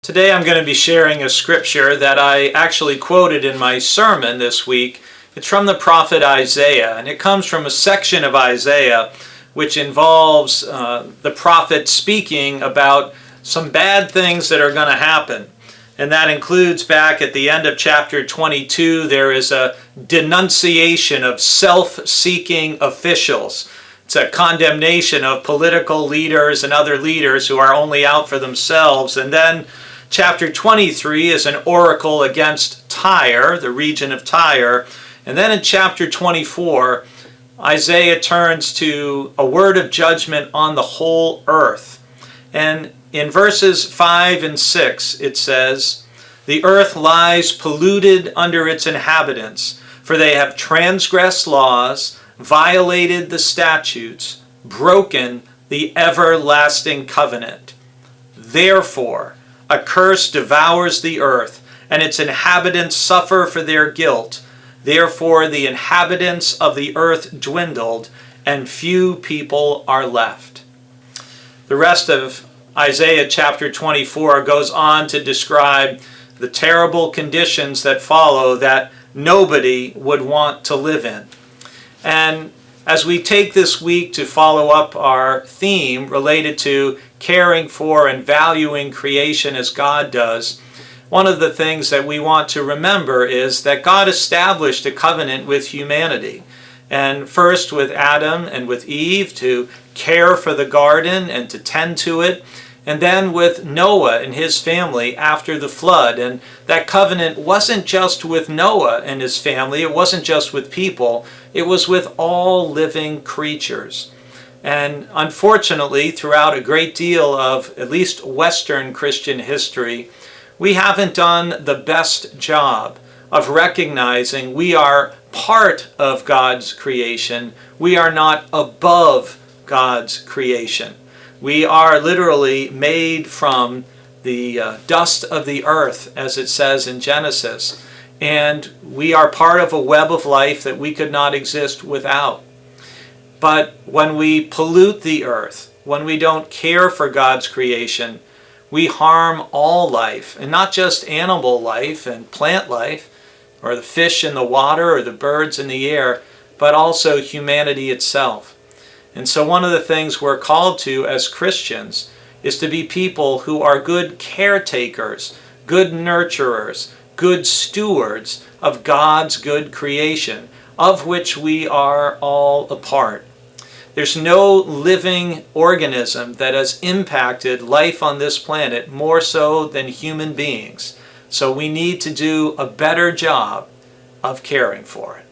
Today I'm going to be sharing a scripture that I actually quoted in my sermon this week. It's from the prophet Isaiah, and it comes from a section of Isaiah which involves the prophet speaking about some bad things that are going to happen. And that includes back at the end of chapter 22, there is a denunciation of self-seeking officials. It's a condemnation of political leaders and other leaders who are only out for themselves. And then chapter 23 is an oracle against Tyre, the region of Tyre. And then in chapter 24, Isaiah turns to a word of judgment on the whole earth. And in verses 5 and 6, it says, "The earth lies polluted under its inhabitants, for they have transgressed laws, violated the statutes, broken the everlasting covenant. Therefore, a curse devours the earth, and its inhabitants suffer for their guilt. Therefore the inhabitants of the earth dwindled, and few people are left." The rest of Isaiah chapter 24 goes on to describe the terrible conditions that follow that nobody would want to live in. And as we take this week to follow up our theme related to caring for and valuing creation as God does, one of the things that we want to remember is that God established a covenant with humanity. And first with Adam and with Eve to care for the garden and to tend to it. And then with Noah and his family after the flood. And that covenant wasn't just with Noah and his family. It wasn't just with people. It was with all living creatures. And unfortunately, throughout a great deal of at least Western Christian history, we haven't done the best job of recognizing we are part of God's creation. We are not above God's creation. We are literally made from the dust of the earth, as it says in Genesis. And we are part of a web of life that we could not exist without. But when we pollute the earth, when we don't care for God's creation, we harm all life, and not just animal life and plant life, or the fish in the water, or the birds in the air, but also humanity itself. And so one of the things we're called to as Christians is to be people who are good caretakers, good nurturers, good stewards of God's good creation, of which we are all a part. There's no living organism that has impacted life on this planet more so than human beings. So we need to do a better job of caring for it.